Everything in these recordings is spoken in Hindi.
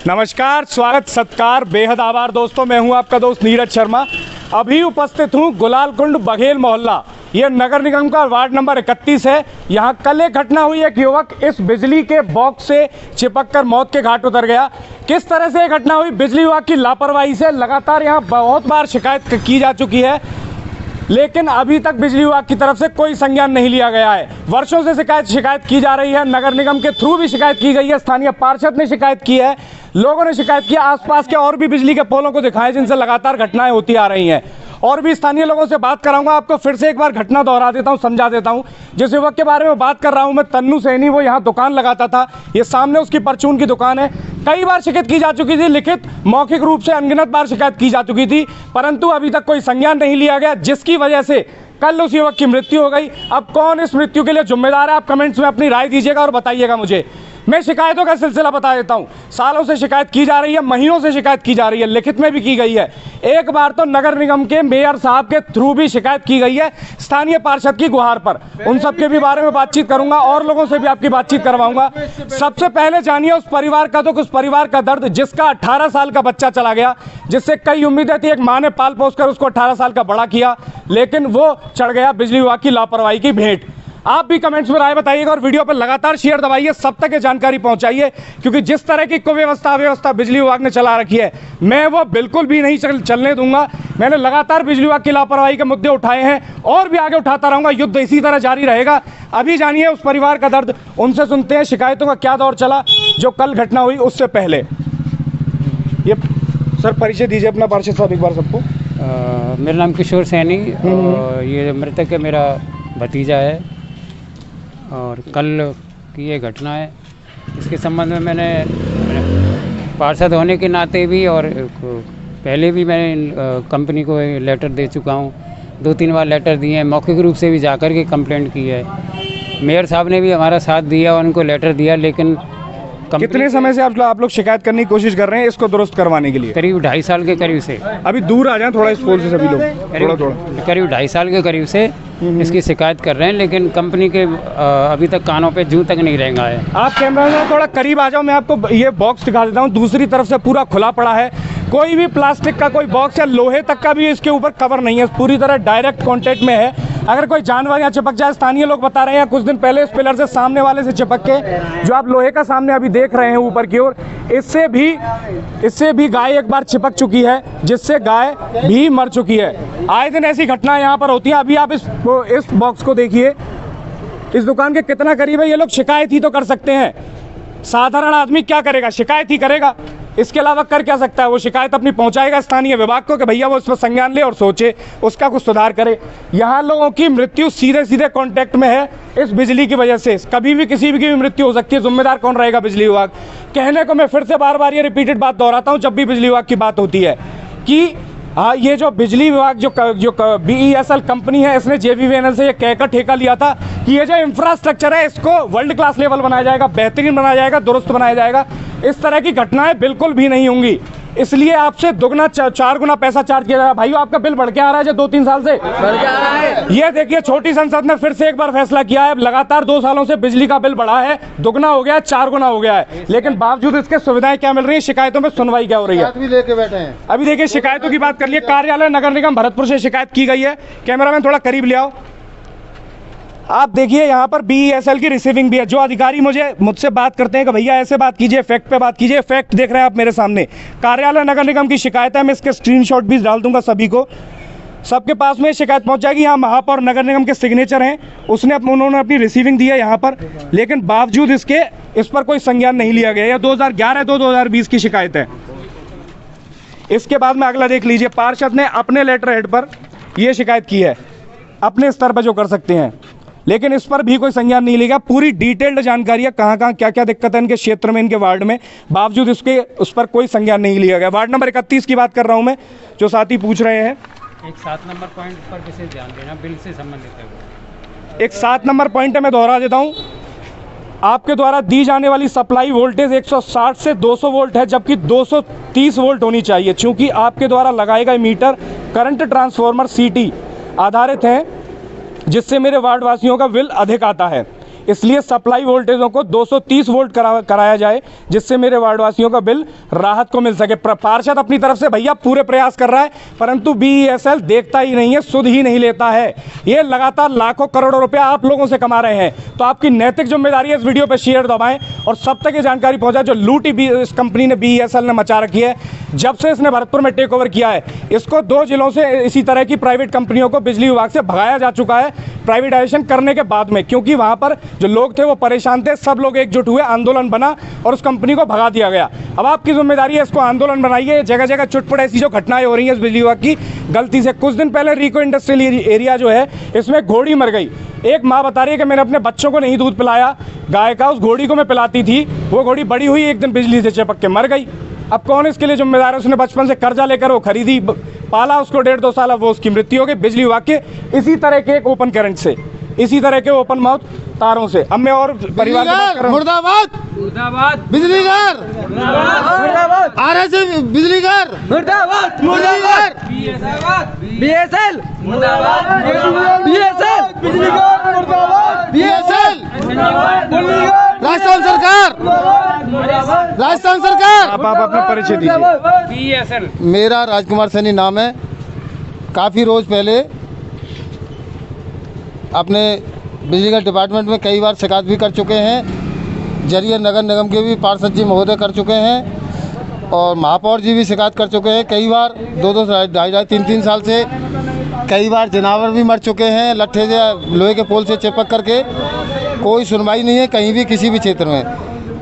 नमस्कार, स्वागत, सत्कार, बेहद आभार दोस्तों। मैं हूं आपका दोस्त नीरज शर्मा। अभी उपस्थित हूं गुलालकुंड बघेल मोहल्ला, ये नगर निगम का वार्ड नंबर 31 है। यहां कल एक घटना हुई, एक युवक इस बिजली के बॉक्स से चिपककर मौत के घाट उतर गया। किस तरह से ये घटना हुई? बिजली विभाग की लापरवाही से लगातार यहां बहुत बार शिकायत की जा चुकी है, लेकिन अभी तक बिजली विभाग की तरफ से कोई संज्ञान नहीं लिया गया है। वर्षों से शिकायत की जा रही है। नगर निगम के थ्रू भी शिकायत की गई है, स्थानीय पार्षद ने शिकायत की है, लोगों ने शिकायत की। आसपास के और भी बिजली के पोलों को दिखाएं जिनसे लगातार घटनाएं होती आ रही हैं। और भी स्थानीय लोगों से बात कराऊंगा। आपको फिर से एक बार घटना दोहरा देता हूं, समझा देता हूं। जिस युवक के बारे में बात कर रहा हूं मैं, तन्नू सैनी, वो यहां दुकान लगाता था। ये सामने उसकी परचून की दुकान है। कई बार शिकायत की जा चुकी थी, लिखित मौखिक रूप से अनगिनत बार शिकायत की जा चुकी थी, परंतु अभी तक कोई संज्ञान नहीं लिया गया, जिसकी वजह से कल उस युवक की मृत्यु हो गई। अब कौन इस मृत्यु के लिए जिम्मेदार है? आप कमेंट्स में अपनी राय दीजिएगा और बताइएगा मुझे। मैं शिकायतों का सिलसिला बता देता हूं। सालों से शिकायत की जा रही है, महीनों से शिकायत की जा रही है, लिखित में भी की गई है। एक बार तो नगर निगम के मेयर साहब के थ्रू भी शिकायत की गई है, स्थानीय पार्षद की गुहार पर। उन सब के भी बारे में बातचीत करूंगा और लोगों से भी आपकी बातचीत करवाऊंगा। सबसे पहले जानिए उस परिवार का दुख, उस परिवार का दर्द, जिसका 18 साल का बच्चा चला गया, जिससे कई उम्मीदें थी। एक मां ने पाल पोस कर उसको 18 साल का बड़ा किया, लेकिन वो चढ़ गया बिजली विभाग की लापरवाही की भेंट। आप भी कमेंट्स में राय बताइएगा और वीडियो पर लगातार शेयर दबाइए, सब तक ये जानकारी पहुंचाइए, क्योंकि जिस तरह की कुव्यवस्था बिजली विभाग ने चला रखी है, मैं वो बिल्कुल भी नहीं चलने दूंगा। मैंने लगातार बिजली विभाग की लापरवाही के मुद्दे उठाए हैं और भी आगे उठाता रहूंगा। युद्ध इसी तरह जारी रहेगा। अभी जानिए उस परिवार का दर्द, उनसे सुनते हैं शिकायतों का क्या दौर चला जो कल घटना हुई उससे पहले। ये सर परिचय दीजिए अपना, पार्षद साहब, एक बार सबको। मेरा नाम किशोर सैनी, ये मृतक मेरा भतीजा है और कल की ये घटना है। इसके संबंध में मैंने पार्षद होने के नाते भी और पहले भी मैंने कंपनी को लेटर दे चुका हूँ। 2-3 बार लेटर दिए हैं, मौखिक रूप से भी जाकर के कंप्लेंट की है। मेयर साहब ने भी हमारा साथ दिया और उनको लेटर दिया, लेकिन कितने समय से आप लोग शिकायत करने की कोशिश कर रहे हैं इसको दुरुस्त करवाने के लिए? करीब 2.5 साल के करीब से। अभी दूर आ जाएं थोड़ा इस पोल से सभी लोग, थोड़ा करीब 2.5 साल के करीब से इसकी शिकायत कर रहे हैं, लेकिन कंपनी के अभी तक कानों पे जूं तक नहीं रेंगा है। आप कैमरा में थोड़ा करीब आ जाओ, मैं आपको ये बॉक्स दिखा देता हूँ। दूसरी तरफ से पूरा खुला पड़ा है, कोई भी प्लास्टिक का कोई बॉक्स या लोहे तक का भी इसके ऊपर कवर नहीं है, पूरी तरह डायरेक्ट कॉन्टेक्ट में है। अगर कोई जानवर यहाँ चिपक जाए, स्थानीय लोग बता रहे हैं कुछ दिन पहले इस पिलर से सामने वाले से चिपक के, जो आप लोहे का सामने अभी देख रहे हैं ऊपर की ओर, इससे भी गाय एक बार चिपक चुकी है, जिससे गाय भी मर चुकी है। आए दिन ऐसी घटनाएं यहाँ पर होती हैं। अभी आप इस बॉक्स को देखिए, इस दुकान के कितना करीब है। ये लोग शिकायत ही तो कर सकते हैं, साधारण आदमी क्या करेगा? शिकायत ही करेगा। इसके अलावा कर क्या सकता है? वो शिकायत अपनी पहुंचाएगा स्थानीय विभाग को कि भैया वो इस पर संज्ञान ले और सोचे, उसका कुछ सुधार करे। यहाँ लोगों की मृत्यु सीधे कांटेक्ट में है इस बिजली की वजह से। कभी भी किसी की भी मृत्यु हो सकती है, जिम्मेदार कौन रहेगा? बिजली विभाग। कहने को मैं फिर से बार ये रिपीटेड बात दोहराता हूँ जब भी बिजली विभाग की बात होती है कि हाँ, ये जो बिजली विभाग जो BESL कंपनी है, इसने JVVNL से ये कहकर ठेका लिया था कि ये जो इंफ्रास्ट्रक्चर है इसको वर्ल्ड क्लास लेवल बनाया जाएगा, बेहतरीन बनाया जाएगा, दुरुस्त बनाया जाएगा। इस तरह की घटनाएं बिल्कुल भी नहीं होंगी, इसलिए आपसे दुगना 4 गुना पैसा चार्ज किया जाएगा। भाइयों, आपका बिल बढ़ के आ रहा है जो 2-3 साल से बढ़ के आ रहा है। ये देखिए, छोटी संसद ने फिर से एक बार फैसला किया है। लगातार 2 सालों से बिजली का बिल बढ़ा है, दुगना हो गया है, 4 गुना हो गया है, लेकिन बावजूद इसके सुविधाएं क्या मिल रही है? शिकायतों में सुनवाई क्या हो रही है? भी लेके बैठे हैं। अभी देखिए, शिकायतों की बात कर लिए। कार्यालय नगर निगम भरतपुर से शिकायत की गई है। कैमरामैन थोड़ा करीब ले आओ। आप देखिए, यहाँ पर BESL की रिसीविंग भी है। जो अधिकारी मुझसे बात करते हैं कि भैया ऐसे बात कीजिए, फैक्ट पे बात कीजिए, फैक्ट देख रहे हैं आप मेरे सामने। कार्यालय नगर निगम की शिकायत है, मैं इसके स्क्रीनशॉट भी डाल दूंगा सभी को, सबके पास में शिकायत पहुंच जाएगी। यहाँ महापौर नगर निगम के सिग्नेचर हैं, उन्होंने अपनी रिसीविंग दी है यहाँ पर, लेकिन बावजूद इस पर कोई संज्ञान नहीं लिया गया। 2011-2020 की शिकायत है। इसके बाद में अगला देख लीजिए, पार्षद ने अपने लेटर हेड पर यह शिकायत की है, अपने स्तर पर जो कर सकते हैं, लेकिन इस पर भी कोई संज्ञान नहीं लिया। पूरी डिटेल्ड जानकारी है, कहाँ क्या दिक्कत है इनके क्षेत्र में, इनके वार्ड में, बावजूद उस पर कोई संज्ञान नहीं लिया गया। वार्ड नंबर 31 की बात कर रहा हूं मैं, जो साथी पूछ रहे हैं। एक 7 नंबर पॉइंट पर विशेष ध्यान देना, बिल से संबंधित है। एक 7 नंबर पॉइंट है, मैं दोहरा देता हूं। आपके द्वारा दी जाने वाली सप्लाई वोल्टेज 160 से 200 वोल्ट है, जबकि 230 वोल्ट होनी चाहिए। चूंकि आपके द्वारा लगाए गए मीटर करंट ट्रांसफार्मर CT आधारित हैं, जिससे मेरे वार्ड वासियों का बिल अधिक आता है। इसलिए सप्लाई वोल्टेजों को 230 वोल्ट कराया जाए, जिससे मेरे वार्डवासियों का बिल राहत को मिल सके। पार्षद अपनी तरफ से भैया पूरे प्रयास कर रहा है, परंतु BESL देखता ही नहीं है, सुध ही नहीं लेता है। ये लगातार लाखों करोड़ों रुपया आप लोगों से कमा रहे हैं, तो आपकी नैतिक जिम्मेदारी है इस वीडियो पर शेयर दबाएं और सब तक ये जानकारी पहुंचाए जो लूटी इस कंपनी ने BESL ने मचा रखी है। जब से इसने भरतपुर में टेक ओवर किया है, इसको 2 जिलों से इसी तरह की प्राइवेट कंपनियों को बिजली विभाग से भगाया जा चुका है, प्राइवेटाइजेशन करने के बाद में, क्योंकि वहां पर जो लोग थे वो परेशान थे। सब लोग एकजुट हुए, आंदोलन बना और उस कंपनी को भगा दिया गया। अब आपकी जिम्मेदारी है इसको आंदोलन बनाइए। जगह जगह चुटपुट ऐसी जो घटनाएं हो रही हैं इस बिजली विभाग की गलती से। कुछ दिन पहले रिको इंडस्ट्रियल एरिया जो है, इसमें घोड़ी मर गई। एक माँ बता रही है कि मैंने अपने बच्चों को नहीं दूध पिलाया गाय का, उस घोड़ी को मैं पिलाती थी, वो घोड़ी बड़ी हुई, एक दिन बिजली से चिपक के मर गई। अब कौन इसके लिए जिम्मेदार है? उसने बचपन से कर्जा लेकर वो खरीदी, पाला उसको 1.5-2 साल, अब वो उसकी मृत्यु हो गई बिजली विभाग के इसी तरह के एक ओपन करंट से, इसी तरह के ओपन माउथ तारों से। अब मैं और परिवार की बात कर रहा हूं। मुर्दाबाद मुर्दाबाद बिजलीघर मुर्दाबाद, RSC बिजलीघर मुर्दाबाद, मुर्दाबाद BSL मुर्दाबाद, BSL बिजलीघर मुर्दाबाद, BSL राजस्थान सरकार, राजस्थान सरकार। आप अपना परिचय दीजिए। BSL मेरा राजकुमार सैनी नाम है। काफ़ी रोज़ पहले अपने बिजली का डिपार्टमेंट में कई बार शिकायत भी कर चुके हैं। जरिए नगर निगम के भी पार्षद जी महोदय कर चुके हैं और महापौर जी भी शिकायत कर चुके हैं कई बार, 2-2 ढाई 3-3 साल से। कई बार जानवर भी मर चुके हैं लट्ठे से, लोहे के पोल से चिपक करके। कोई सुनवाई नहीं है कहीं भी, किसी भी क्षेत्र में।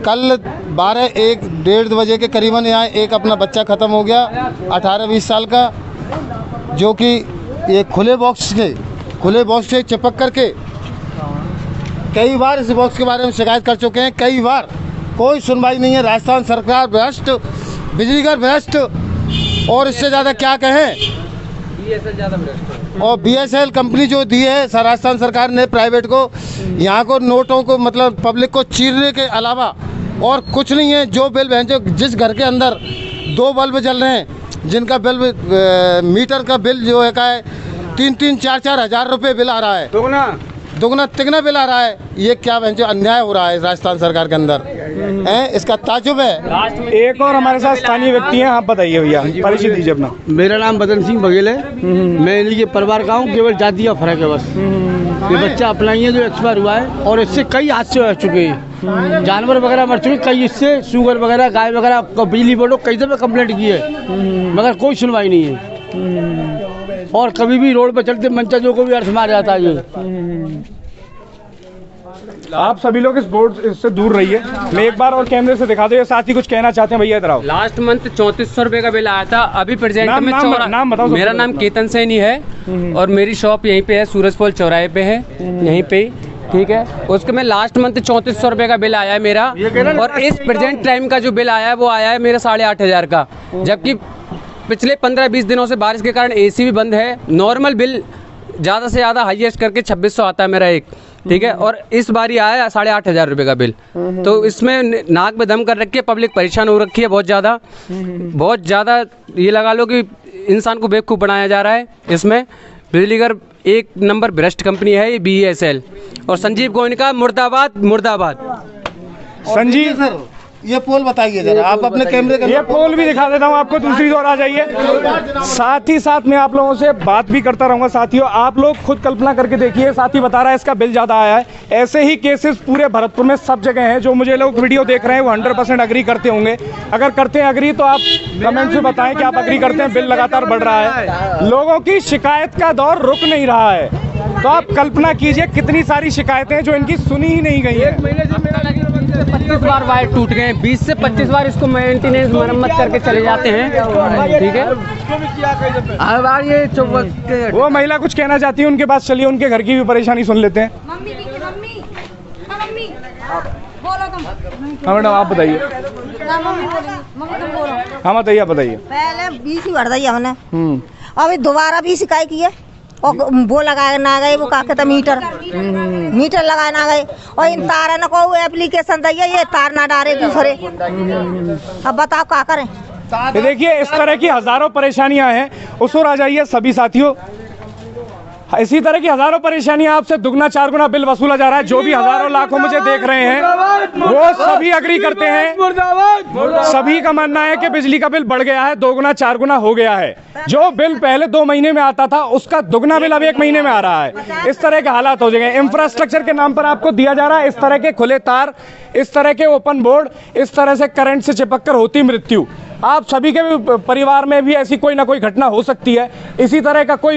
कल 12-1-1:30 बजे के करीबन यहाँ एक अपना बच्चा ख़त्म हो गया, 18-20 साल का, जो कि एक खुले बॉक्स से चिपक करके। कई बार इस बॉक्स के बारे में शिकायत कर चुके हैं, कई बार कोई सुनवाई नहीं है। राजस्थान सरकार भ्रष्ट, बिजलीघर भ्रष्ट, और इससे ज़्यादा क्या कहें। BSL ज़्यादा भ्रष्ट। और BSL कंपनी जो दी है राजस्थान सरकार ने प्राइवेट को, यहाँ को नोटों को मतलब पब्लिक को चीरने के अलावा और कुछ नहीं है। जो बिल जो जिस घर के अंदर 2 बल्ब जल रहे हैं, जिनका बिल मीटर का बिल जो है का है 3-3, 4-4 हज़ार रुपये बिल आ रहा है, दुगना तिगना बिल आ रहा है। ये क्या जो अन्याय हो रहा है राजस्थान सरकार के अंदर है, इसका ताजुब है। एक और हमारे साथ स्थानीय व्यक्ति हैं, आप बताइए भैया, परिचय दीजिए अपना। मेरा नाम बदन सिंह बघेल है। मैं इन्हीं के परिवार का हूँ, केवल जाति का फर्क है बस। ये बच्चा अपना ही है जो एक्सपायर हुआ है, और इससे कई हादसे हो चुके हैं, जानवर वगैरह मर चुके कई, इससे शुगर वगैरह गाय वगैरह को बिजली बोर्ड कई दफे कंप्लेंट की है, मगर कोई सुनवाई नहीं है। और कभी भी रोड पर चलते मंचजों को भी अर्थ मार जाता है ये। आप सभी लोग इस बोर्ड इससे दूर रहिए। मैं एक बार और कैमरे से दिखा दो, ये साथी कुछ कहना चाहते हैं। भैया इधर आओ। लास्ट मंथ 3400 रुपए का बिल आया था, अभी प्रेजेंट में नाम बताओ। मेरा नाम केतन सैनी है और मेरी शॉप यहीं पे है, सूरजपोल चौराहे पे है, यहीं पे, ठीक है। उसके में लास्ट मंथ 3400 रुपए का बिल आया है मेरा, और इस प्रेजेंट टाइम का जो बिल आया है वो आया है मेरा 8,500 का, जबकि पिछले 15-20 दिनों से बारिश के कारण AC भी बंद है। नॉर्मल बिल ज़्यादा से ज़्यादा हाईएस्ट करके 2600 आता है मेरा एक, ठीक है। और इस बार ही आया 8,500 रुपये का बिल। तो इसमें नाक में दम कर रखी है, पब्लिक परेशान हो रखी है बहुत ज़्यादा। ये लगा लो कि इंसान को बेवकूफ़ बनाया जा रहा है। इसमें बिजलीघर एक नंबर भ्रष्ट कंपनी है ये BSL। और संजीव गोयनका मुर्दाबाद मुर्दाबाद। संजीव सर, ये पोल बताइए जरा, आप अपने कैमरे का। ये पोल भी दिखा देता हूँ आपको, दूसरी ओर आ जाइए। साथ ही साथ मैं आप लोगों से बात भी करता रहूँगा। साथियों, आप लोग खुद कल्पना करके देखिए, साथी बता रहा है इसका बिल ज़्यादा आया है। ऐसे ही केसेस पूरे भरतपुर में सब जगह हैं। जो मुझे लोग वीडियो देख रहे हैं वो 100% अग्री करते होंगे। अगर करते हैं अग्री तो आप कमेंट में बताएं कि आप अग्री करते हैं। बिल लगातार बढ़ रहा है, लोगों की शिकायत का दौर रुक नहीं रहा है। तो आप कल्पना कीजिए कितनी सारी शिकायतें हैं जो इनकी सुनी ही नहीं गई है। 25 बार वायर टूट गए, 20 से 25 बार इसको मेंटेनेंस मरम्मत करके चले जाते हैं, ठीक है। हर बार ये वो महिला कुछ कहना चाहती है, उनके पास चलिए, उनके घर की भी परेशानी सुन लेते हैं। मम्मी बोलो तुम। हाँ मैडम, आप बताइए। मम्मी तुम बोलो। हाँ बताइए, बताइए। पहले 20 ही भर दी हमने, अभी दोबारा भी शिकायत की है, और वो लगाए ना गए, वो क्या कहते मीटर लगाए ना गए, और इन तार न को एप्लीकेशन दिए, ये तार ना डाले दूसरे। अब बताओ क्या करें। ये देखिए, इस तरह की हजारों परेशानियां हैं। उस ओर आ जाइए सभी साथियों। इसी तरह की हजारों परेशानियां, आपसे दुगना चार गुना बिल वसूला जा रहा है। जो भी हजारों लाखों मुझे देख रहे हैं वो सभी अग्री करते हैं, सभी का मानना है कि बिजली का बिल बढ़ गया है, 2 गुना 4 गुना हो गया है। जो बिल पहले 2 महीने में आता था उसका दुगना बिल अब 1 महीने में आ रहा है। इस तरह के हालात हो जाएंगे। इंफ्रास्ट्रक्चर के नाम पर आपको दिया जा रहा है इस तरह के खुले तार, इस तरह के ओपन बोर्ड, इस तरह से करंट से चिपक कर होती मृत्यु। आप सभी के भी परिवार में भी ऐसी कोई ना कोई घटना हो सकती है। इसी तरह का कोई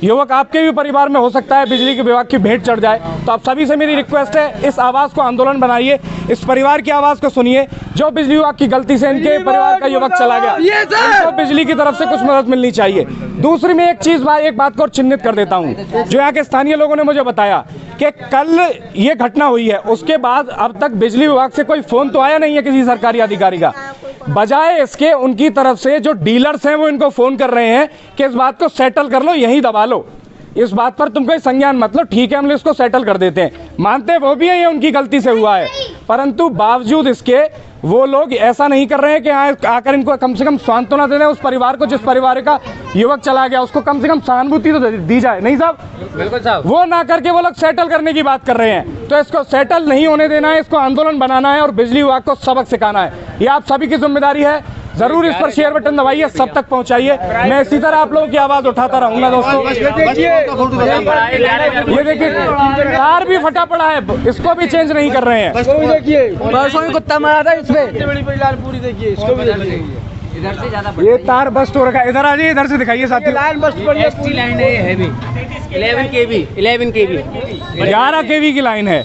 युवक आपके भी परिवार में हो सकता है, बिजली के विभाग की भेंट चढ़ जाए। तो आप सभी से मेरी रिक्वेस्ट है, इस आवाज़ को आंदोलन बनाइए, इस परिवार की आवाज़ को सुनिए। जो बिजली विभाग की गलती से इनके परिवार का युवक चला गया, इनको बिजली की तरफ से कुछ मदद मिलनी चाहिए। दूसरी मैं एक बात को और चिन्हित कर देता हूँ, जो यहाँ के स्थानीय लोगों ने मुझे बताया कि कल ये घटना हुई है, उसके बाद अब तक बिजली विभाग से कोई फोन तो आया नहीं है किसी सरकारी अधिकारी का। बजाय इसके उनकी तरफ से जो डीलर्स हैं वो इनको फोन कर रहे हैं कि इस बात को सेटल कर लो, यहीं दबा लो, इस बात पर तुम कोई संज्ञान मत लो, ठीक है हम इसको सेटल कर देते हैं। मानते वो भी है ये उनकी गलती से हुआ है, परंतु बावजूद इसके वो लोग ऐसा नहीं कर रहे हैं कि आकर इनको कम से कम सांत्वना दे दें उस परिवार को, जिस परिवार का युवक चला गया, उसको कम से कम सहानुभूति तो दी जाए। नहीं साहब, बिल्कुल साहब, वो ना करके वो लोग सेटल करने की बात कर रहे हैं। तो इसको सेटल नहीं होने देना है, इसको आंदोलन बनाना है और बिजली विभाग को सबक सिखाना है। ये आप सभी की जिम्मेदारी है। जरूर इस पर शेयर बटन दबाइए, सब तक पहुंचाइए। मैं इसी तरह आप लोगों की आवाज उठाता रहूंगा दोस्तों। ये देखिए तार भी फटा पड़ा है, इसको भी चेंज नहीं कर रहे हैं। कुत्ता मारा था इसमें, पूरी देखिए, इसको भी देखिए। इधर से ज्यादा ये तार बस तो रखा, इधर आ जाइए, इधर से दिखाइए साथियों। लाइन बस पर एसटी लाइन है, हैवी 11 केवी 11 केवी की लाइन है।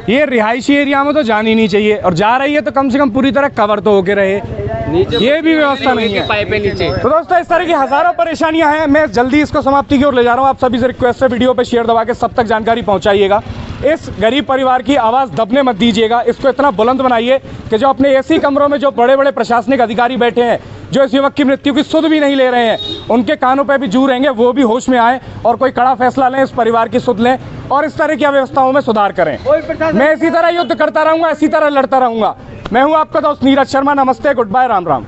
ये रिहायशी एरिया में तो जानी नहीं चाहिए, और जा रही है तो कम से कम पूरी तरह कवर तो होके रहे। नीचे ये भी व्यवस्था नहीं है। पाइप है नीचे। तो दोस्तों इस तरह की हजारों परेशानियां हैं। मैं जल्दी इसको समाप्ति की ओर ले जा रहा हूं। आप सभी से रिक्वेस्ट है, वीडियो पे शेयर दबा के सब तक जानकारी पहुंचाइएगा। इस गरीब परिवार की आवाज़ दबने मत दीजिएगा, इसको इतना बुलंद बनाइए कि जो अपने एसी कमरों में जो बड़े बड़े प्रशासनिक अधिकारी बैठे हैं, जो इस युवक की मृत्यु की सुध भी नहीं ले रहे हैं, उनके कानों पे भी जू रहेंगे, वो भी होश में आए और कोई कड़ा फैसला लें, इस परिवार की सुध लें और इस तरह की अव्यवस्थाओं में सुधार करें। मैं इसी तरह युद्ध करता रहूंगा, इसी तरह लड़ता रहूंगा। मैं हूं आपका दोस्त नीरज शर्मा। नमस्ते, गुड बाय, राम राम।